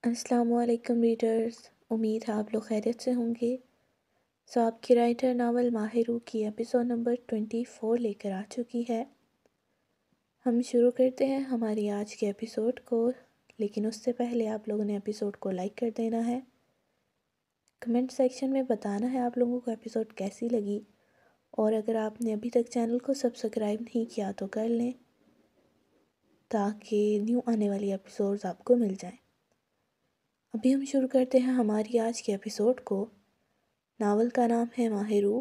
السلام علیکم ریڈرز، امید ہے آپ لوگ خیریت سے ہوں گے۔ آپ کی رائٹر ناول ماہرو کی ایپیسوڈ نمبر 24 لے کر آ چکی ہے۔ ہم شروع کرتے ہیں ہماری آج کے ایپیسوڈ کو، لیکن اس سے پہلے آپ لوگوں نے ایپیسوڈ کو لائک کر دینا ہے۔ کمنٹ سیکشن میں بتانا ہے آپ لوگوں کو ایپیسوڈ کیسی لگی، اور اگر آپ نے ابھی تک چینل کو سبسکرائب نہیں کیا تو کر لیں تاکہ نیو آنے والی ایپیسوڈز آپ کو مل جائیں۔ ابھی ہم شروع کرتے ہیں ہماری آج کے ایپیسوڈ کو۔ ناول کا نام ہے ماہرو،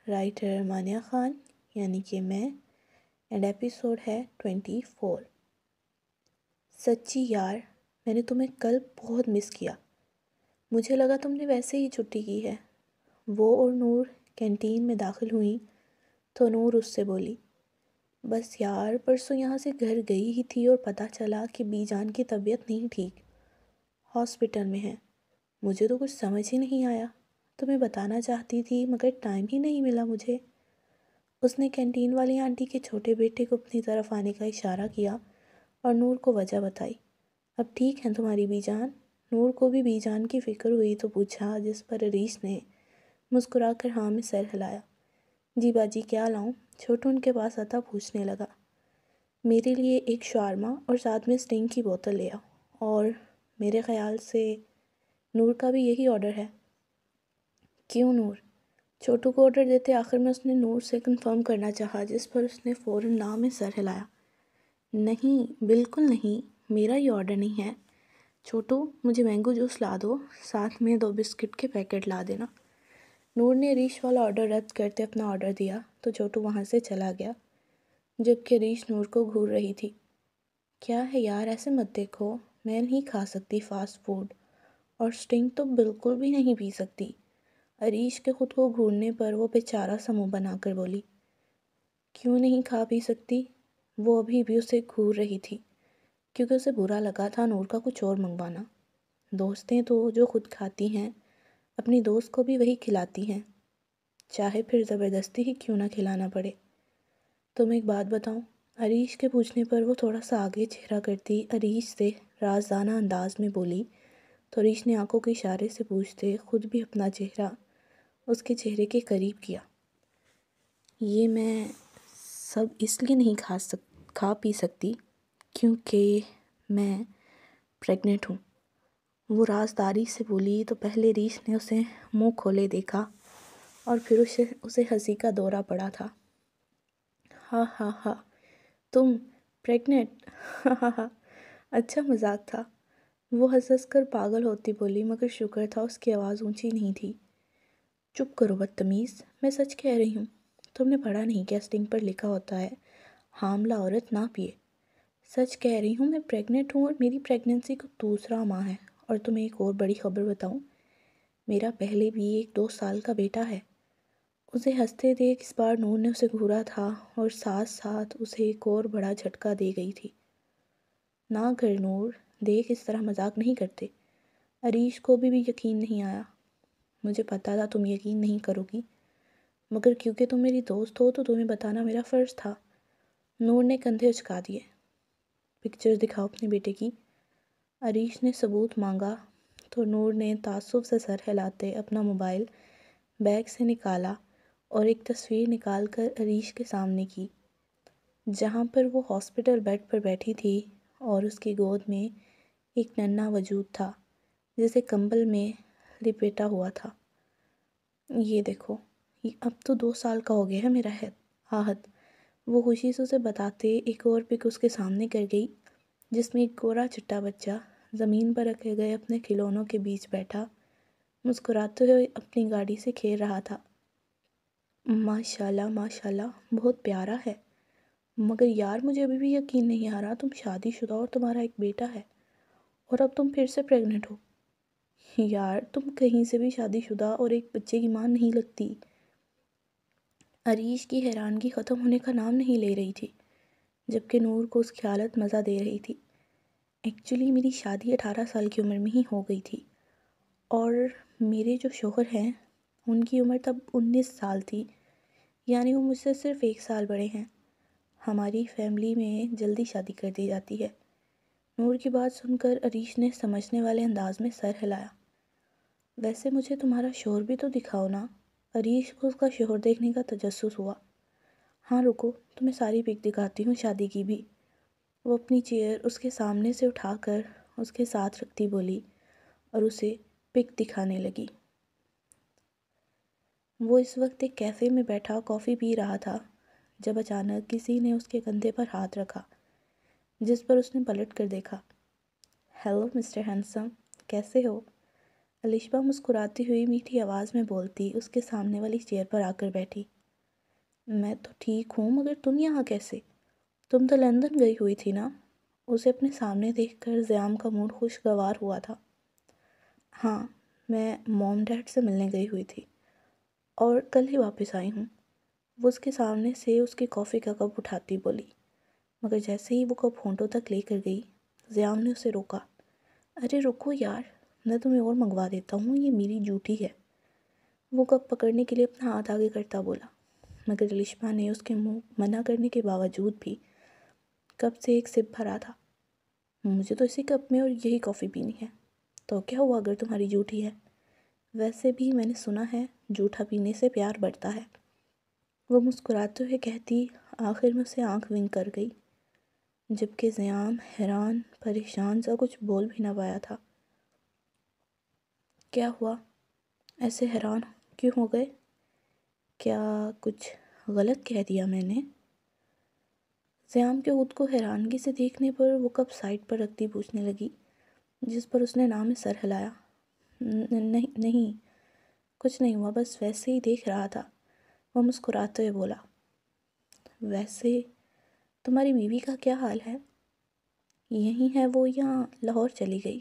رائٹر مانیہ خان یعنی کہ میں، اینڈ ایپیسوڈ ہے 24۔ سچی یار، میں نے تمہیں کل بہت مس کیا۔ مجھے لگا تم نے ویسے ہی چھٹی کی ہے۔ وہ اور نور کینٹین میں داخل ہوئیں تو نور اس سے بولی، بس یار پرسوں یہاں سے گھر گئی ہی تھی اور پتہ چلا کہ بی جان کی طبیعت نہیں ٹھیک، ہاسپٹل میں ہے۔ مجھے تو کچھ سمجھ ہی نہیں آیا، تمہیں بتانا چاہتی تھی مگر ٹائم ہی نہیں ملا مجھے۔ اس نے کینٹین والی آنٹی کے چھوٹے بیٹے کو اپنی طرف آنے کا اشارہ کیا اور نور کو وجہ بتائی۔ اب ٹھیک ہیں تمہاری بی جان؟ نور کو بھی بی جان کی فکر ہوئی تو پوچھا، جس پر عریش نے مسکرا کر ہاں میں سر ہلایا۔ جی باجی کیا لاؤں؟ چھوٹو ان کے پاس آتا پوچھنے لگا۔ میرے لیے ایک شاورما اور ساتھ میں اسٹنگ کی بوتل لے آؤ، اور میرے خیال سے نور کا بھی یہی آرڈر ہے۔ کیوں نور؟ چھوٹو کو آرڈر دیتے آخر میں اس نے نور سے کنفرم کرنا چاہا، جس پر اس نے فوراً نہ میں سر ہلایا۔ نہیں، بالکل نہیں، میرا یہ آرڈر نہیں ہے۔ چھوٹو مجھے مینگو جوس لا دو، ساتھ میں 2 بسکٹ کے پیکٹ لا دینا۔ نور نے ریش والا آرڈر رد کرتے اپنا آرڈر دیا تو چھوٹو وہاں سے چلا گیا، جبکہ ریش نور کو گھور رہی تھی۔ کیا ہے یار، ایسے مت دیکھو، میں نہیں کھا سکتی فاسٹ فوڈ، اور اسٹنگ تو بالکل بھی نہیں پی سکتی۔ عریش کے خود کو گھورنے پر وہ بیچارہ سا منہ بنا کر بولی۔ کیوں نہیں کھا پی سکتی؟ وہ ابھی بھی اسے گھور رہی تھی، کیونکہ اسے برا لگا تھا نور کا کچھ اور منگوانا۔ دوستیں تو جو خود کھاتی ہیں اپنی دوست کو بھی وہی کھلاتی ہیں، چاہے پھر زبردستی ہی کیوں نہ کھلانا پڑے۔ تم ایک بات بتاؤں؟ عریش کے پوچھنے پر وہ تھوڑا سا آگے چہرہ کرتی عریش سے رازدانہ انداز میں بولی تو عریش نے آنکھوں کے اشارے سے پوچھتے خود بھی اپنا چہرہ اس کے چہرے کے قریب کیا۔ یہ میں سب اس لیے نہیں کھا پی سکتی کیونکہ میں پریگننٹ ہوں، وہ رازداری سے بولی تو پہلے عریش نے اسے منہ کھولے دیکھا اور پھر اسے ہنسی کا دورہ پڑا تھا۔ ہاں ہاں ہاں، تم پریگننٹ؟ ہاں ہاں ہاں، اچھا مذاق تھا۔ وہ ہنس ہنس کر پاگل ہوتی بولی، مگر شکر تھا اس کی آواز اونچی نہیں تھی۔ چپ کرو بدتمیز، میں سچ کہہ رہی ہوں۔ تم نے پڑھا نہیں کیا اسٹنگ پر لکھا ہوتا ہے حاملہ عورت نہ پیے؟ سچ کہہ رہی ہوں، میں پریگننٹ ہوں اور میری پریگننسی کو 2 ماہ ہے۔ اور تمہیں ایک اور بڑی خبر بتاؤں، میرا پہلے بھی ایک 2 سال کا بیٹا ہے۔ اسے ہنستے دیکھ اس بار نور نے اسے گھورا تھا اور ساتھ ساتھ اسے ایک اور بڑا جھٹکا دے گئی تھی۔ نہ کر نور، دیکھ اس طرح مذاق نہیں کرتے۔ عریش کو بھی یقین نہیں آیا۔ مجھے پتا تھا تم یقین نہیں کرو گی، مگر کیونکہ تم میری دوست ہو تو تمہیں بتانا میرا فرض تھا۔ نور نے کندھے اچکا دیے۔ پکچر دکھاؤ اپنے بیٹے کی۔ عریش نے ثبوت مانگا تو نور نے تعصب سے سر ہلاتے اپنا موبائل بیگ سے نکالا اور ایک تصویر نکال کر عریش کے سامنے کی، جہاں پر وہ ہاسپٹل بیڈ پر بیٹھی تھی اور اس کی گود میں ایک ننھا وجود تھا جسے کمبل میں لپیٹا ہوا تھا۔ یہ دیکھو، اب تو 2 سال کا ہو گیا ہے میرا آہت۔ وہ خوشی سے اسے بتاتے ایک اور پک اس کے سامنے کر گئی، جس میں ایک گورا چٹا بچہ زمین پر رکھے گئے اپنے کھلونوں کے بیچ بیٹھا مسکراتے ہوئے اپنی گاڑی سے کھیل رہا تھا۔ ماشاءاللہ ماشاءاللہ، بہت پیارا ہے، مگر یار مجھے ابھی بھی یقین نہیں آ رہا تم شادی شدہ اور تمہارا ایک بیٹا ہے، اور اب تم پھر سے پریگننٹ ہو۔ یار تم کہیں سے بھی شادی شدہ اور ایک بچے کی ماں نہیں لگتی۔ عریش کی حیرانگی ختم ہونے کا نام نہیں لے رہی تھی، جبکہ نور کو اس کی حالت مزہ دے رہی تھی۔ ایکچولی میری شادی 18 سال کی عمر میں ہی ہو گئی تھی، اور میرے جو شوہر ہیں ان کی عمر تب 19 سال تھی، یعنی وہ مجھ سے صرف 1 سال بڑے ہیں۔ ہماری فیملی میں جلدی شادی کر دی جاتی ہے۔ نور کی بات سن کر عریش نے سمجھنے والے انداز میں سر ہلایا۔ ویسے مجھے تمہارا شوہر بھی تو دکھاؤ نا۔ عریش کو اس کا شوہر دیکھنے کا تجسس ہوا۔ ہاں رکو، تمہیں ساری پک دکھاتی ہوں شادی کی بھی۔ وہ اپنی چیئر اس کے سامنے سے اٹھا کر اس کے ساتھ رکھتی بولی اور اسے پک دکھانے لگی۔ وہ اس وقت ایک کیفے میں بیٹھا کافی پی رہا تھا جب اچانک کسی نے اس کے کندھے پر ہاتھ رکھا، جس پر اس نے پلٹ کر دیکھا۔ ہیلو مسٹر ہینڈسم، کیسے ہو؟ الشبا مسکراتی ہوئی میٹھی آواز میں بولتی اس کے سامنے والی چیئر پر آ کر بیٹھی۔ میں تو ٹھیک ہوں، مگر تم یہاں کیسے؟ تم تو لندن گئی ہوئی تھی نا؟ اسے اپنے سامنے دیکھ کر زیام کا موڈ خوشگوار ہوا تھا۔ ہاں، میں موم ڈیڈ سے ملنے گئی ہوئی تھی اور کل ہی واپس آئی ہوں۔ وہ اس کے سامنے سے اس کی کافی کا کپ اٹھاتی بولی، مگر جیسے ہی وہ کپ ہونٹوں تک لے کر گئی، زیام نے اسے روکا۔ ارے رکو یار، میں تمہیں اور منگوا دیتا ہوں، یہ میری ڈیوٹی ہے۔ وہ کپ پکڑنے کے لیے اپنا ہاتھ آگے کرتا بولا، مگر الشبا نے اس کے منع کرنے کے باوجود بھی کپ سے ایک سپ بھرا تھا۔ مجھے تو اسی کپ میں اور یہی کافی پینی ہے۔ تو کیا ہوا اگر تمہاری ڈیوٹی ہے؟ ویسے بھی میں نے سنا ہے جھوٹا پینے سے پیار بڑھتا ہے۔ وہ مسکراتے ہوئے کہتی آخر میں اسے آنکھ ونک کر گئی، جبکہ زیام حیران پریشان سا کچھ بول بھی نہ پایا تھا۔ کیا ہوا؟ ایسے حیران کیوں ہو گئے؟ کیا کچھ غلط کہہ دیا میں نے؟ زیام کے خود کو حیرانگی سے دیکھنے پر وہ کپ سائڈ پر رکھتی پوچھنے لگی، جس پر اس نے نام میں سر ہلایا۔ نہیں نہیں، کچھ نہیں ہوا، بس ویسے ہی دیکھ رہا تھا۔ وہ مسکراتے ہوئے بولا۔ ویسے تمہاری بیوی کا کیا حال ہے؟ یہی ہے وہ یا لاہور چلی گئی؟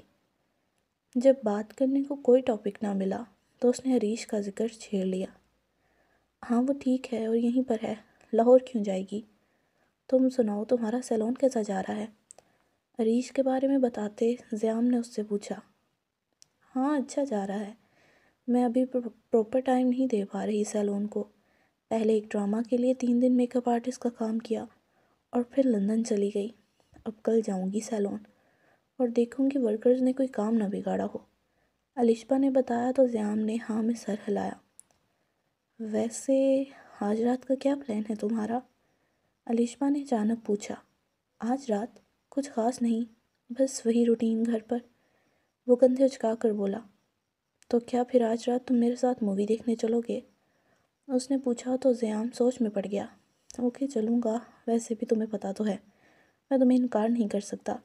جب بات کرنے کو کوئی ٹاپک نہ ملا تو اس نے عریش کا ذکر چھیڑ لیا۔ ہاں وہ ٹھیک ہے اور یہیں پر ہے، لاہور کیوں جائے گی؟ تم سناؤ تمہارا سیلون کیسا جا رہا ہے؟ عریش کے بارے میں بتاتے زیام نے اس سے پوچھا۔ ہاں اچھا جا رہا ہے، میں ابھی پراپر ٹائم نہیں دے پا رہی سیلون کو۔ پہلے ایک ڈرامہ کے لیے 3 دن میک اپ آرٹسٹ کا کام کیا اور پھر لندن چلی گئی۔ اب کل جاؤں گی سیلون اور دیکھوں گی ورکرز نے کوئی کام نہ بگاڑا ہو۔ الشبا نے بتایا تو زیام نے ہاں میں سر ہلایا۔ ویسے آج رات کا کیا پلان ہے تمہارا؟ الشبا نے اچانک پوچھا۔ آج رات کچھ خاص نہیں، بس وہی روٹین گھر پر۔ وہ کندھے اچکا کر بولا۔ تو کیا پھر آج رات تم میرے ساتھ مووی دیکھنے چلو گے؟ اس نے پوچھا تو زیام سوچ میں پڑ گیا۔ اوکے چلوں گا، ویسے بھی تمہیں پتہ تو ہے میں تمہیں انکار نہیں کر سکتا۔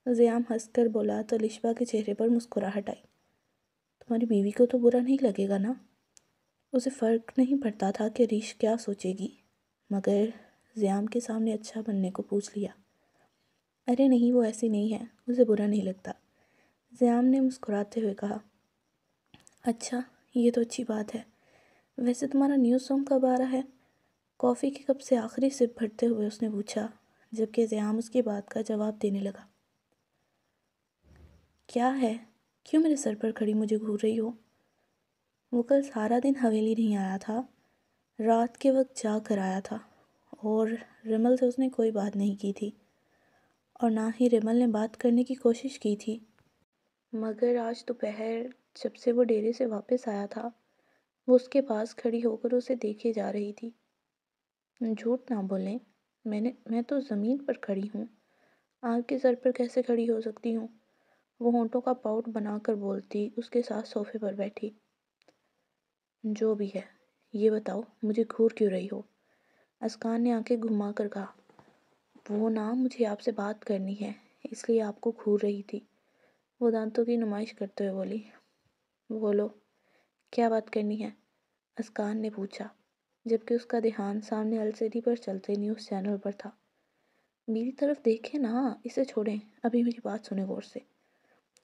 زیام ہنس کر بولا تو الشبا کے چہرے پر مسکراہٹ آئی۔ تمہاری بیوی کو تو برا نہیں لگے گا نا؟ اسے فرق نہیں پڑتا تھا کہ عریش کیا سوچے گی، مگر زیام کے سامنے اچھا بننے کو پوچھ لیا۔ ارے نہیں، وہ ایسی نہیں ہے، اسے برا نہیں لگتا، زیام نے مسکراتے ہوئے کہا۔ اچھا، یہ تو اچھی بات ہے۔ ویسے تمہارا نیو سانگ کب آ رہا ہے؟ کافی کے کپ سے آخری سپ بھرتے ہوئے اس نے پوچھا، جبکہ زیام اس کی بات کا جواب دینے لگا۔ کیا ہے؟ کیوں میرے سر پر کھڑی مجھے گھور رہی ہو؟ وہ کل سارا دن حویلی نہیں آیا تھا، رات کے وقت جا کر آیا تھا، اور رمل سے اس نے کوئی بات نہیں کی تھی اور نہ ہی رمل نے بات کرنے کی کوشش کی تھی، مگر آج دوپہر جب سے وہ ڈیرے سے واپس آیا تھا وہ اس کے پاس کھڑی ہو کر اسے دیکھے جا رہی تھی۔ جھوٹ نہ بولیں، میں تو زمین پر کھڑی ہوں، آپ کے سر پر کیسے کھڑی ہو سکتی ہوں؟ وہ ہونٹوں کا پاؤٹ بنا کر بولتی اس کے ساتھ صوفے پر بیٹھی۔ جو بھی ہے، یہ بتاؤ مجھے گھور کیوں رہی ہو؟ اسکان نے آنکھیں گھما کر کہا۔ وہ نا مجھے آپ سے بات کرنی ہے، اس لیے آپ کو گھور رہی تھی، وہ دانتوں کی نمائش کرتے ہوئے بولی۔ بولو، کیا بات کرنی ہے؟ اسکان نے پوچھا، جبکہ اس کا دھیان سامنے LCD پر چلتے نیوز چینل پر تھا۔ میری طرف دیکھیں نا، اسے چھوڑیں، ابھی میری بات سنیں غور سے۔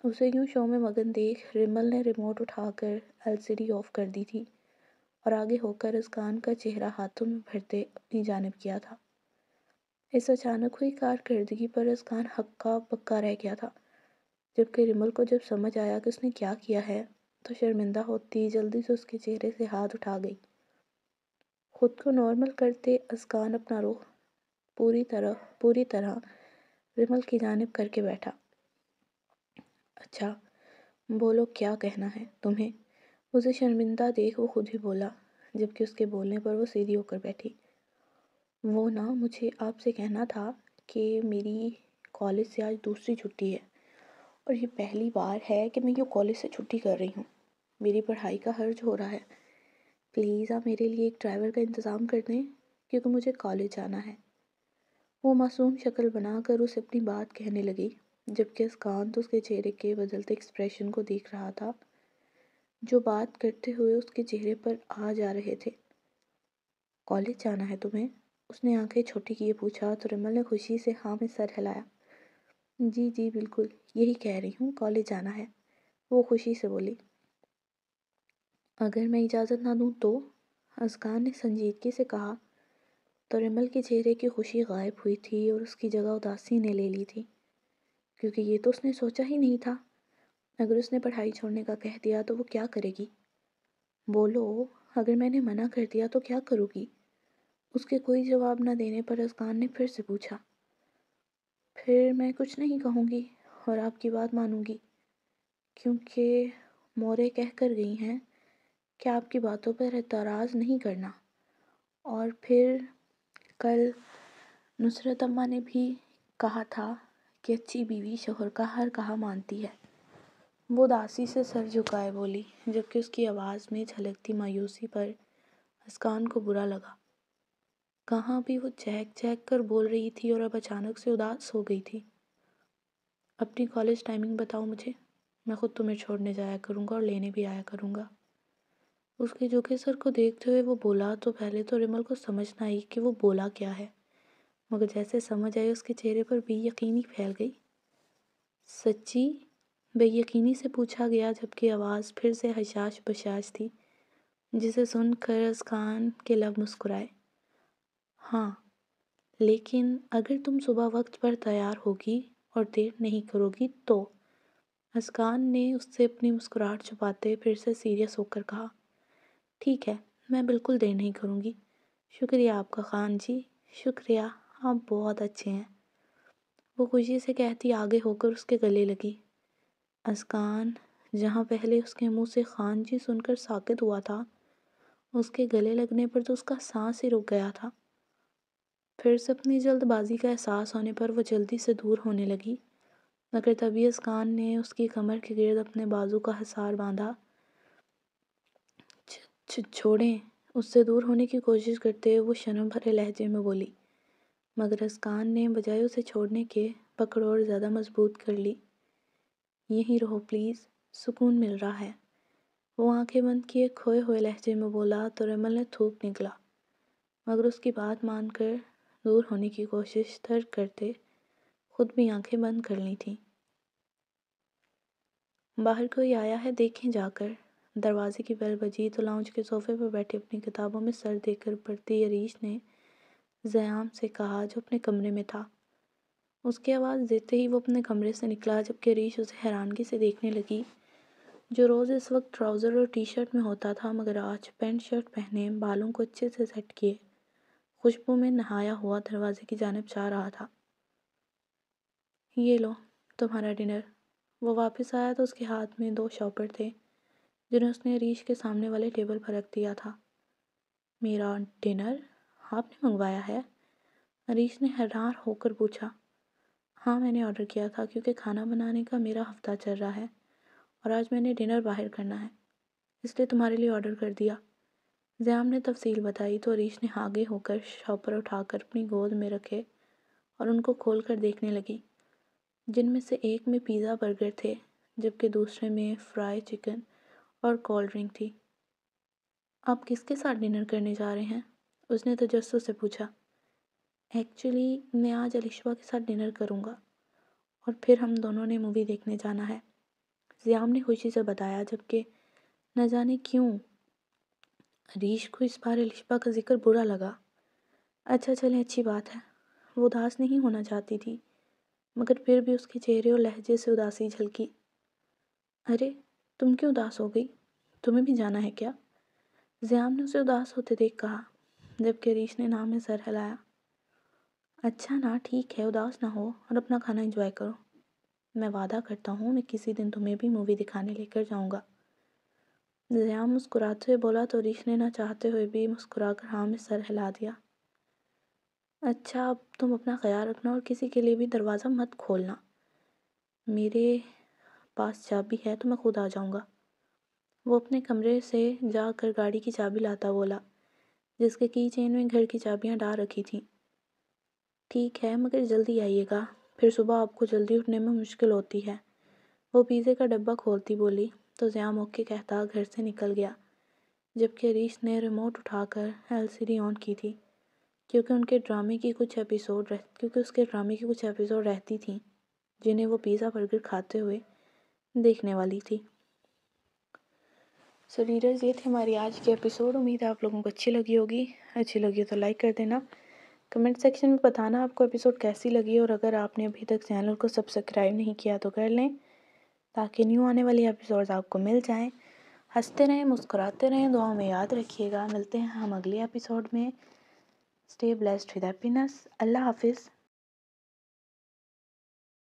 اسے یوں شو میں مگن دیکھ رمل نے ریموٹ اٹھا کر LCD آف کر دی تھی اور آگے ہو کر اسکان کا چہرہ ہاتھوں میں بھرتے اپنی جانب کیا تھا۔ اس اچانک ہوئی کارکردگی پر اسکان ہکا بکا رہ گیا تھا، جبکہ رمل کو جب سمجھ آیا کہ اس نے کیا کیا ہے تو شرمندہ ہوتی جلدی سے اس کے چہرے سے ہاتھ اٹھا گئی۔ خود کو نارمل کرتے اسکان اپنا رخ پوری طرح رمل کی جانب کر کے بیٹھا۔ اچھا بولو کیا کہنا ہے تمہیں؟ اسے شرمندہ دیکھ وہ خود ہی بولا، جبکہ اس کے بولنے پر وہ سیدھی ہو کر بیٹھی۔ وہ نا مجھے آپ سے کہنا تھا کہ میری کالج سے آج دوسری چھٹی ہے، اور یہ پہلی بار ہے کہ میں یہ کالج سے چھٹی کر رہی ہوں۔ میری پڑھائی کا حرج ہو رہا ہے، پلیز آپ میرے لیے ایک ڈرائیور کا انتظام کر دیں کیونکہ مجھے کالج جانا ہے۔ وہ معصوم شکل بنا کر اسے اپنی بات کہنے لگی، جبکہ اسکانت اس کے چہرے کے بدلتے ایکسپریشن کو دیکھ رہا تھا جو بات کرتے ہوئے اس کے چہرے پر آ جا رہے تھے۔ کالج جانا ہے تمہیں؟ اس نے آنکھیں چھوٹی کیے پوچھا تو رمل نے خوشی سے ہاں میں سر ہلایا۔ جی جی بالکل یہی کہہ رہی ہوں، کالج جانا ہے، وہ خوشی سے بولی۔ اگر میں اجازت نہ دوں تو؟ ازکان نے سنجیدگی سے کہا تو رمل کے چہرے کی خوشی غائب ہوئی تھی اور اس کی جگہ اداسی نے لے لی تھی، کیونکہ یہ تو اس نے سوچا ہی نہیں تھا۔ اگر اس نے پڑھائی چھوڑنے کا کہہ دیا تو وہ کیا کرے گی؟ بولو، اگر میں نے منع کر دیا تو کیا کرو گی؟ اس کے کوئی جواب نہ دینے پر ازکان نے پھر سے پوچھا۔ پھر میں کچھ نہیں کہوں گی اور آپ کی بات مانوں گی، کیونکہ مورے کہہ کر گئی ہیں کہ آپ کی باتوں پر اعتراض نہیں کرنا۔ اور پھر کل نصرت اماں نے بھی کہا تھا کہ اچھی بیوی شوہر کا ہر کہا مانتی ہے۔ وہ اداسی سے سر جھکائے بولی، جبکہ اس کی آواز میں جھلکتی مایوسی پر ازکان کو برا لگا۔ کہاں بھی وہ چہک چہک کر بول رہی تھی اور اب اچانک سے اداس ہو گئی تھی۔ اپنی کالج ٹائمنگ بتاؤ مجھے، میں خود تمہیں چھوڑنے جایا کروں گا اور لینے بھی آیا کروں گا۔ اس کے جھکے سر کو دیکھتے ہوئے وہ بولا تو پہلے تو رمل کو سمجھ نہ آئی کہ وہ بولا کیا ہے، مگر جیسے سمجھ آئی اس کے چہرے پر بے یقینی پھیل گئی۔ سچی؟ بے یقینی سے پوچھا گیا، جبکہ آواز پھر سے حشاش بشاش تھی، جسے سن کر ازکان کے لب مسکرائے۔ ہاں، لیکن اگر تم صبح وقت پر تیار ہوگی اور دیر نہیں کرو گی تو؟ ازکان نے اس سے اپنی مسکراہٹ چھپاتے پھر سے سیریس ہو کر کہا۔ ٹھیک ہے، میں بالکل دیر نہیں کروں گی۔ شکریہ آپ کا خان جی، شکریہ، آپ بہت اچھے ہیں، وہ خوشی سے کہتی آگے ہو کر اس کے گلے لگی۔ ازکان جہاں پہلے اس کے منہ سے خان جی سن کر ساکت ہوا تھا، اس کے گلے لگنے پر تو اس کا سانس ہی رک گیا تھا۔ پھر سے اپنی جلد بازی کا احساس ہونے پر وہ جلدی سے دور ہونے لگی، مگر تبھی ازکان نے اس کی کمر کے گرد اپنے بازو کا حصار باندھا۔ چھوڑیں، اس سے دور ہونے کی کوشش کرتے ہوئے وہ شرم بھرے لہجے میں بولی، مگر ازکان نے بجائے اسے چھوڑنے کے پکڑ اور زیادہ مضبوط کر لی۔ یہیں رہو پلیز، سکون مل رہا ہے، وہ آنکھیں بند کیے کھوئے ہوئے لہجے میں بولا تو رمل نے تھوک نکلا، مگر اس کی بات مان کر دور ہونے کی کوشش ترک کرتے خود بھی آنکھیں بند کر لی تھیں۔ باہر کوئی آیا ہے دیکھیں جا کر۔ دروازے کی بیل بجی تو لاؤنج کے صوفے پر بیٹھے اپنی کتابوں میں سر دے کر پڑھتی عریش نے زیام سے کہا جو اپنے کمرے میں تھا۔ اس کی آواز دیتے ہی وہ اپنے کمرے سے نکلا، جبکہ عریش اسے حیرانگی سے دیکھنے لگی، جو روز اس وقت ٹراؤزر اور ٹی شرٹ میں ہوتا تھا، مگر آج پینٹ شرٹ پہنے، بالوں کو اچھے سے سیٹ کیے، خوشبو میں نہایا ہوا دروازے کی جانب جا رہا تھا۔ یہ لو تمہارا ڈنر۔ وہ واپس آیا تو اس کے ہاتھ میں 2 شاپر تھے، جنہیں اس نے عریش کے سامنے والے ٹیبل پر رکھ دیا تھا۔ میرا ڈنر آپ نے منگوایا ہے؟ عریش نے حیران ہو کر پوچھا۔ ہاں میں نے آرڈر کیا تھا، کیونکہ کھانا بنانے کا میرا ہفتہ چل رہا ہے اور آج میں نے ڈنر باہر کرنا ہے، اس لیے تمہارے لیے آرڈر کر دیا۔ زیام نے تفصیل بتائی تو عریش نے آگے ہو کر شاپر اٹھا کر اپنی گود میں رکھے اور ان کو کھول کر دیکھنے لگی، جن میں سے ایک میں پیزا برگر تھے، جبکہ دوسرے میں فرائی چکن اور کولڈ ڈرنک تھی۔ آپ کس کے ساتھ ڈنر کرنے جا رہے ہیں؟ اس نے تجسس سے پوچھا۔ ایکچولی میں آج الشبا کے ساتھ ڈنر کروں گا اور پھر ہم دونوں نے مووی دیکھنے جانا ہے، زیام نے خوشی سے بتایا، جبکہ نہ جانے کیوں عریش کو اس بار الشبا کا ذکر برا لگا۔ اچھا چلیں، اچھی بات ہے، وہ اداس نہیں ہونا چاہتی تھی، مگر پھر بھی اس کے چہرے اور لہجے سے اداسی جھلکی۔ ارے تم کیوں اداس ہو گئی؟ تمہیں بھی جانا ہے کیا؟ زیام نے اسے اداس ہوتے دیکھ کہا، جبکہ عریش نے نام میں سر ہلایا۔ اچھا نا، ٹھیک ہے، اداس نہ ہو اور اپنا کھانا انجوائے کرو۔ میں وعدہ کرتا ہوں میں کسی دن تمہیں بھی مووی دکھانے لے کر جاؤں گا۔ زیام مسکراتے ہوئے بولا تو ریش نے نہ چاہتے ہوئے بھی مسکرا کر ہاں میں سر ہلا دیا۔ اچھا، اب تم اپنا خیال رکھنا اور کسی کے لیے بھی دروازہ مت کھولنا۔ میرے پاس چابی ہے تو میں خود آ جاؤں گا۔ وہ اپنے کمرے سے جا کر گاڑی کی چابی لاتا بولا، جس کے کی چین میں گھر کی چابیاں ڈال رکھی تھیں۔ ٹھیک ہے، مگر جلدی آئیے گا، پھر صبح آپ کو جلدی اٹھنے میں مشکل ہوتی ہے۔ وہ پیزے کا ڈبہ کھولتی بولی تو زیام اوکے کہتا گھر سے نکل گیا، جبکہ ریش نے ریموٹ اٹھا کر LCD آن کی تھی، کیونکہ اس کے ڈرامے کی کچھ ایپیسوڈ رہتی تھیں جنہیں وہ پیزا برگر کھاتے ہوئے دیکھنے والی تھی۔ سو ریڈرز، یہ تھی ہماری آج کی ایپیسوڈ۔ امید ہے آپ لوگوں کو اچھی لگی ہوگی۔ اچھی لگی تو لائک کر دینا۔ کمنٹ سیکشن میں بتانا آپ کو ایپیسوڈ کیسی لگی، اور اگر آپ نے ابھی تک چینل کو سبسکرائب نہیں کیا تو کر لیں تاکہ نیو آنے والی ایپیسوڈز آپ کو مل جائیں۔ ہنستے رہیں، مسکراتے رہیں، دعاؤں میں یاد رکھیے گا۔ ملتے ہیں ہم اگلی ایپیسوڈ میں۔ Stay blessed with happiness. اللہ حافظ۔